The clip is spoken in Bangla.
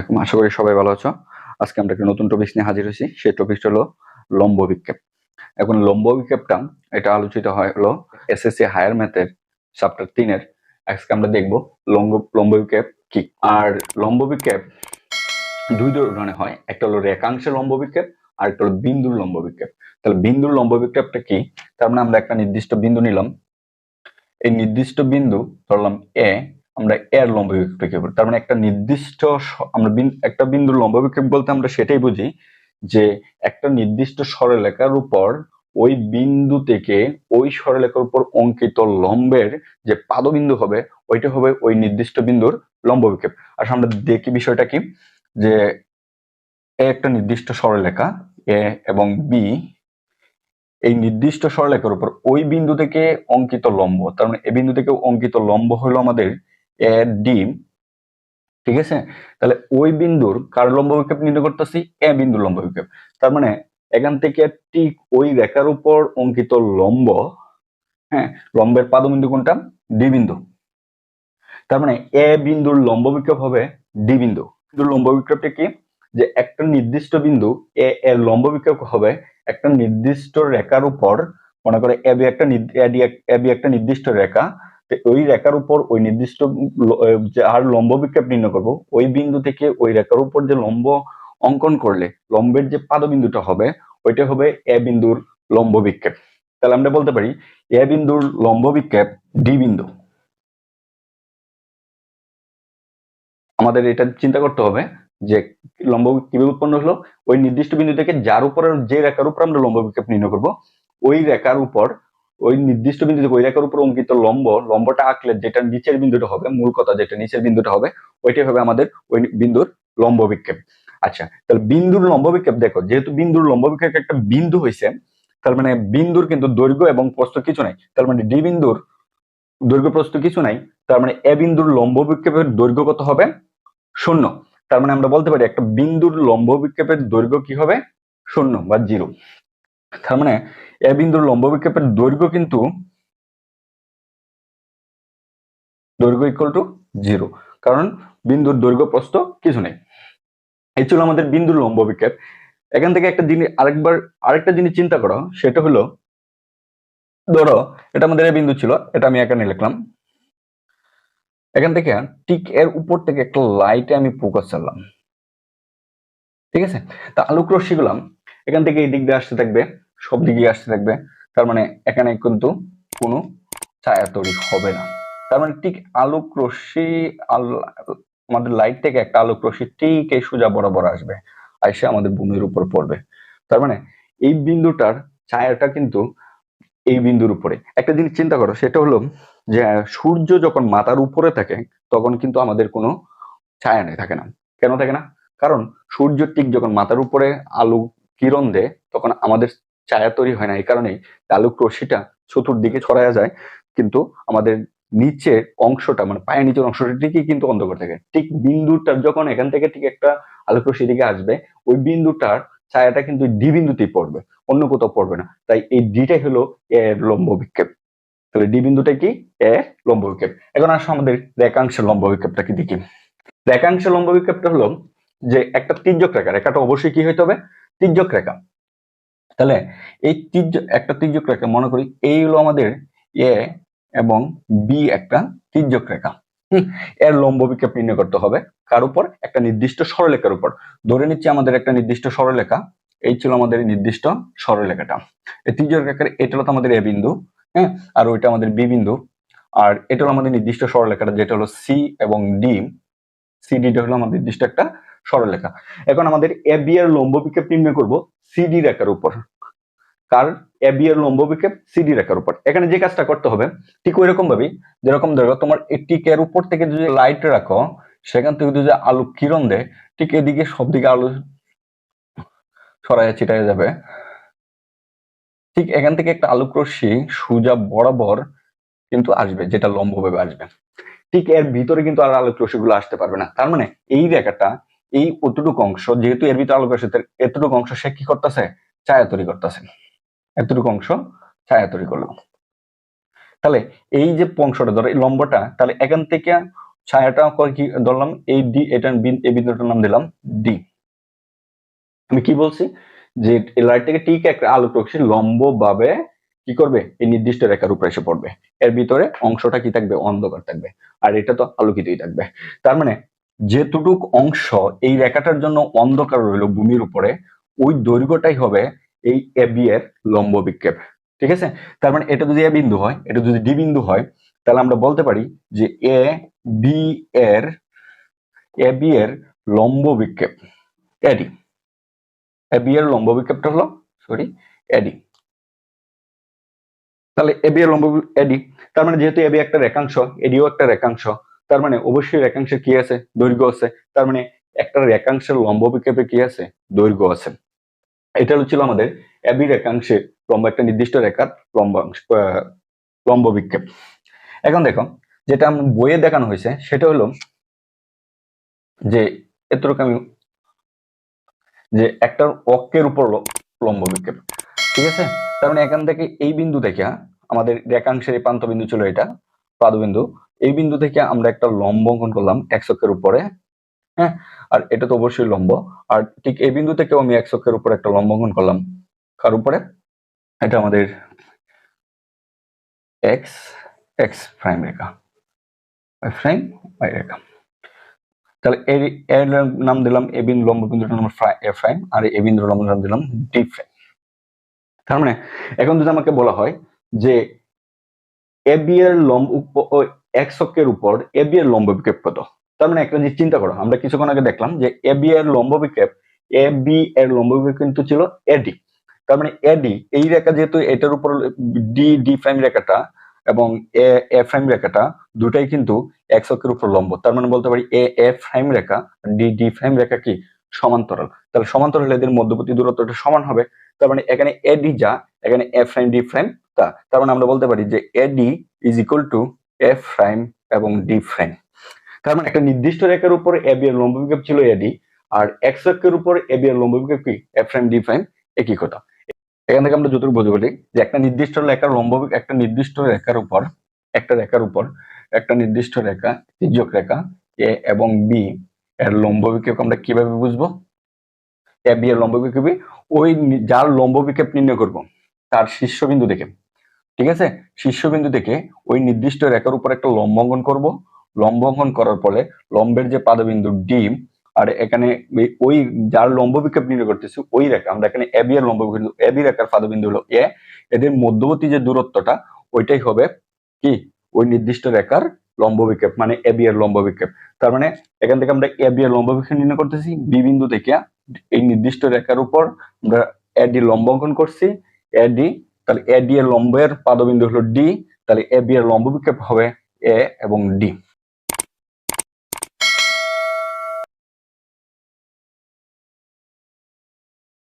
আলাইকুম, আশা করি সবাই ভালো আছো। আজকে আমরা একটা নতুন টপিক নিয়ে হাজির হয়েছি। সেই টপিকটা হলো লম্ব বিক্ষেপ। এখন লম্ব বিক্ষেপটা এটা আলোচিত হয় হলো এসএসসি হায়ার ম্যাথের চ্যাপ্টার 3-এর। আজকে আমরা দেখবো লম্ব বিক্ষেপ কি। আর লম্ব বিক্ষেপ দুই ধরনের হয়, একটা হলো রেখাংশের লম্ব বিক্ষেপ আর একটা হলো বিন্দুর লম্ব বিক্ষেপ। তাহলে বিন্দুর লম্ব বিক্ষেপটা কি? তার মানে আমরা একটা নির্দিষ্ট বিন্দু নিলাম, এই নির্দিষ্ট বিন্দু ধরলাম এ, আমরা এর লম্ব বিক্ষেপ কি করব? তার মানে একটা নির্দিষ্ট আমরা একটা বিন্দুর লম্ব বিক্ষেপ বলতে আমরা সেটাই বুঝি যে একটা নির্দিষ্ট সরলরেখার উপর ওই বিন্দু থেকে ওই সরলরেখার উপর অঙ্কিত লম্বের যে পাদবিন্দু হবে ওইটা হবে ওই নির্দিষ্ট বিন্দুর লম্ব বিক্ষেপ। আর আমরা দেখি বিষয়টা কি, যে এ একটা নির্দিষ্ট সরলরেখা এ এবং বি, এই নির্দিষ্ট সরলরেখার উপর ওই বিন্দু থেকে অঙ্কিত লম্ব, তার মানে এই বিন্দু থেকে অঙ্কিত লম্ব হলো আমাদের এ ডি। ঠিক আছে, তাহলে ওই বিন্দুর কার লম্ব বিক্ষেপ নির্ণয় করতেছি? এ বিন্দুর লম্ব বিক্ষেপ। তার মানে এখান থেকে ঠিক ওই রেখার উপর অঙ্কিত লম্ব, হ্যাঁ, লম্বের পাদবিন্দু কোনটা? ডি বিন্দু। তার মানে এ বিন্দুর লম্ব বিক্ষেপ হবে ডি বিন্দু। বিন্দুর লম্ব বিক্ষেপটা কি? যে একটা নির্দিষ্ট বিন্দু এ এর লম্ব বিক্ষেপ হবে একটা নির্দিষ্ট রেখার উপর, মনে করে এবি একটা নির্দিষ্ট রেখা, ওই রেখার উপর ওই নির্দিষ্ট যার লম্ব বিক্ষেপ নির্ণয় করব ওই বিন্দু থেকে ওই রেখার উপর যে লম্ব অঙ্কন করলে লম্বের যে পাদবিন্দুটা হবে ওইটা হবে এ বিন্দুর লম্ব বিক্ষেপ। তাহলে আমরা বলতে পারি এ বিন্দুর লম্ব বিক্ষেপ ডি বিন্দু। আমাদের এটা চিন্তা করতে হবে যে লম্ব কিভাবে উৎপন্ন হলো, ওই নির্দিষ্ট বিন্দু থেকে যার উপরে যে রেখার উপর আমরা লম্ব বিক্ষেপ নির্ণয় করব ওই রেখার উপর ওই নির্দিষ্ট বিন্দু থেকে ওই রেখার উপর অঙ্কিত লম্বটা আঁকলে যেটা নিচের বিন্দুটা হবে, মূল কথা যেটা নিচের বিন্দুটা হবে ওইটাই হবে আমাদের ওই বিন্দুর লম্ব বিক্ষেপ। আচ্ছা, তাহলে বিন্দুর লম্ব বিক্ষেপ দেখো, যেহেতু বিন্দুর লম্ব বিক্ষেপ একটা বিন্দু হয়েছে, তার মানে বিন্দুর কিন্তু দৈর্ঘ্য এবং প্রস্থ কিছু নাই, তার মানে ডি বিন্দুর দৈর্ঘ্য প্রস্থ কিছু নাই, তার মানে এ বিন্দুর লম্ব বিক্ষেপের দৈর্ঘ্য কত হবে? 0। তার মানে আমরা বলতে পারি একটা বিন্দুর লম্ব বিক্ষেপের দৈর্ঘ্য কি হবে? 0 বা 0। তার মানে এ বিন্দুর লম্ব বিক্ষেপের দৈর্ঘ্য কিন্তু দৈর্ঘ্য ইকুয়াল টু 0, কারণ বিন্দুর দৈর্ঘ্য প্রস্থ কিছু নেই। এই ছিল আমাদের বিন্দুর লম্ব বিক্ষেপ। এখান থেকে একটা জিনিস আরেকটা জিনিস চিন্তা করো, সেটা হলো ধরো এটা আমাদের এ বিন্দু ছিল, এটা আমি এখানে লিখলাম। এখান থেকে ঠিক এর উপর থেকে একটা লাইটে আমি ফোকাস করলাম, ঠিক আছে? তা আলোক রশ্মিগুলো এখান থেকে এই দিক দিয়ে আসতে থাকবে, সব দিকে আসতে থাকবে, তার মানে এখানে কিন্তু কোনো ছায়া তৈরি হবে না। তার মানে ঠিক আলোক রশ্মি আমাদের লাইট থেকে একটা আলোক রশ্মি ঠিক এই সোজা বরাবর আসবে, আইসে আমাদের ভূমির উপর পড়বে। তার মানে এই বিন্দুটার ছায়াটা কিন্তু এই বিন্দুর উপরে। একটা জিনিস চিন্তা করো, সেটা হলো যে সূর্য যখন মাথার উপরে থাকে তখন কিন্তু আমাদের কোনো ছায়া নেই, থাকে না। কেন থাকে না? কারণ সূর্য ঠিক যখন মাথার উপরে আলো কিরণ দেয় তখন আমাদের ছায়া তৈরি হয় না। এই কারণেই আলোক রশ্মিটা চতুর্দিকে ছড়ায়া যায়, কিন্তু আমাদের নিচের অংশটা মানে পায়ের নিচের অংশটা ঠিকই কিন্তু অন্ধকার থাকে। ঠিক বিন্দুটার যখন এখান থেকে ঠিক একটা আলোক রশ্মি দিকে আসবে ওই বিন্দুটার ছায়াটা কিন্তু ডি বিন্দুতেই পড়বে, অন্য কোথাও পড়বে না। তাই এই ডিটাই হলো এর লম্ব বিক্ষেপ। তাহলে ডি বিন্দুটা কি? এ লম্ব বিক্ষেপ। এখন আসো আমাদের রেখাংশের লম্ব বিক্ষেপটা কি দেখি। রেখাংশ লম্ব বিক্ষেপটা হলো যে একটা তির্যক রেখা, রেখাটা অবশ্যই কি হইতে হবে? তির্যক রেখা। তাহলে এই একটা তির্যক রেখা, মনে করি এই হলো আমাদের এ এবং বি একটা তির্যক রেখা। এর লম্ব বিক্ষেপ নির্ণয় করতে হবে কার উপর? একটা নির্দিষ্ট সরলরেখার উপর। ধরে নিচ্ছি আমাদের একটা নির্দিষ্ট সরলরেখা, এই ছিল আমাদের নির্দিষ্ট সরলরেখাটা। এই তির্যক রেখার এটা হলো আমাদের এ বিন্দু, হ্যাঁ, আর ওইটা আমাদের বি বিন্দু, আর এটা হলো আমাদের নির্দিষ্ট সরলরেখাটা যেটা হলো সি এবং ডি। সিডিটা হলো আমাদের নির্দিষ্ট একটা সরলরেখা। এখন আমাদের এবি এর লম্ব বিক্ষেপ নির্ণয় করব সিডি রেখার উপর। কার? এবি এর লম্ব বিক্ষেপ সিডি রেখার উপর। এখানে যে কাজটা করতে হবে ঠিক ওই রকম ভাবে, যেরকম ধরো তোমার ঠিক এর উপর থেকে যদি লাইট রাখো সেখান থেকে যদি আলো কিরণ দেয় ঠিক এদিকে সব দিকে আলো ছড়ায় ছিটায় যাবে। ঠিক এখান থেকে একটা আলোক রশ্মি সোজা বরাবর কিন্তু আসবে, যেটা লম্বভাবে আসবে। ঠিক এর ভিতরে কিন্তু আর আলোক রশ্মিগুলো আসতে পারবে না। তার মানে এই রেখাটা এই অতটুকু অংশ, যেহেতু এর ভিতরে আলোক রশ্মি, এতটুকু অংশ সে কি করতেছে? ছায়া তৈরি করতেছে। এতটুকু অংশ ছায়া তৈরি করলো। তাহলে এই যে অংশটা ধরো এই লম্বটা, তাহলে এখান থেকে ছায়াটা কি ধরলাম এই ডি, এটা এই বিন্দুটার নাম দিলাম ডি। আমি কি বলছি যে লাইট থেকে ঠিক একটা আলোক রশ্মি লম্ব ভাবে কি করবে, এই নির্দিষ্ট রেখার উপরে এসে পড়বে, এর ভিতরে অংশটা কি থাকবে, অন্ধকার থাকবে, আর এটা তো আলোকিতই থাকবে। তার মানে যেটুক অংশ এই রেখাটার জন্য অন্ধকার রইল ভূমির উপরে, ওই দৈর্ঘ্যটাই হবে এই এবি এর লম্ব বিক্ষেপ। ঠিক আছে, তার মানে এটা যদি এ বিন্দু হয়, এটা যদি ডি বিন্দু হয়, তাহলে আমরা বলতে পারি যে এ বি এর এবি এর লম্ব বিক্ষেপ এডি, এবি এর লম্ব বিক্ষেপটা হলো এডি। তাহলে এবি এর লম্ব এডি, তার মানে যেহেতু এবি একটা রেখাংশ, এডিও একটা রেখাংশ, তার মানে অবশ্যই রেখাংশের কি আছে, দৈর্ঘ্য আছে। তার মানে একটা রেখাংশের লম্ব বিক্ষেপে কি আছে, দৈর্ঘ্য আছে। এটা হচ্ছিল আমাদের এবি রেখাংশের লম্ব, একটা নির্দিষ্ট রেখার লম্ব বিক্ষেপ। এখন দেখো, যেটা আমার বইয়ে দেখানো হয়েছে সেটা হলো যে এতটুকু আমি, যে একটা অক্ষের উপর লম্ব বিক্ষেপ। ঠিক আছে, তার মানে এখান থেকে এই বিন্দু থেকে আমাদের রেখাংশের প্রান্ত বিন্দু ছিল এটা পাদবিন্দু, এই বিন্দু থেকে আমরা একটা লম্ব অঙ্কন করলাম এক্স অক্ষের উপরে। হ্যাঁ, আর এটা তো অবশ্যই লম্ব। আর ঠিক এই বিন্দু থেকেও আমি এক্স অক্ষের উপরে একটা লম্ব অঙ্কন করলাম, কার উপরে, এটা আমাদের এক্স এক্স প্রাইম রেখা, প্রাইম ওয়াই রেখা। তাহলে এর নাম দিলাম এ বিন্দু, লম্ব বিন্দুটার নাম এ প্রাইম, আর এ বিন্দুর লম্ব নাম দিলাম ডি প্রাইম। তার মানে এখন যদি আমাকে বলা হয় যে এবি এর লম্ব এক্স অক্ষের উপর এবি এর লম্ব বিক্ষেপ কত, তার মানে একটা জিনিস চিন্তা করো, আমরা কিছুক্ষণ আগে দেখলাম যে এবি এর লম্ব বিক্ষেপ, এবি এর লম্ব বিক্ষেপ কিন্তু ছিল এডি। তার মানে এডি এই রেখা, যেহেতু এটার উপর ডি ডি প্রাইম রেখাটা এবং এ এ প্রাইম রেখাটা দুটাই কিন্তু এক্স অক্ষের উপর লম্ব, তার মানে বলতে পারি এ এ প্রাইম রেখা ডি ডি প্রাইম রেখা কি সমান্তরাল। তাহলে সমান্তরাল হলে এদের মধ্যবর্তী দূরত্বটা সমান হবে। তার মানে এখানে এডি যা, এখানে এ প্রাইম ডি প্রাইম তা। তার মানে আমরা বলতে পারি যে এডি is equal to F prime এবং ডি প্রাইম। তার মানে একটা নির্দিষ্ট রেখার উপর এবি এর লম্ব বিক্ষেপ ছিল এডি, আর এক্স অক্ষের উপর এবি এর লম্ব বিক্ষেপ কি এফ প্রাইম ডি প্রাইম, একই কথা। এখান থেকে আমরা যতটুকু বুঝতে পারি যে একটা নির্দিষ্ট রেখার লম্ব, একটা নির্দিষ্ট রেখার উপর, একটা রেখার উপর একটা নির্দিষ্ট রেখা, তির্যক রেখা এ এবং বি এর লম্ব বিক্ষেপ আমরা কিভাবে বুঝবো, এ বি এর লম্ব বিক্ষেপ ওই যার লম্ব বিক্ষেপ নির্ণয় করব তার শীর্ষবিন্দু থেকে। ঠিক আছে, শীর্ষবিন্দু থেকে ওই নির্দিষ্ট রেখার উপর একটা লম্ব অঙ্কন করব, লম্ব অঙ্কন করার পরে লম্বের যে পাদবিন্দু ডি, আর এখানে ওই যার লম্ব বিক্ষেপ নির্ণয় করতেছি ওই রেখা, আমরা এখানে এবি এর লম্ব বিক্ষেপ, এবি রেখার পাদবিন্দু হলো এ, এদের মধ্যবর্তী যে দূরত্বটা ওইটাই হবে কি ওই নির্দিষ্ট রেখার লম্ব বিক্ষেপ, মানে এবি এর লম্ব বিক্ষেপ। তার মানে এখান থেকে আমরা এবি এর লম্ব বিক্ষেপ নির্ণয় করতেছি বি বিন্দু থেকে এই নির্দিষ্ট রেখার উপর আমরা এডি লম্ব অঙ্কন করছি, এডি, তাহলে এডি এর লম্বের পাদবিন্দু হলো ডি, তাহলে এবি এর লম্ব বিক্ষেপ হবে এ এবং ডি।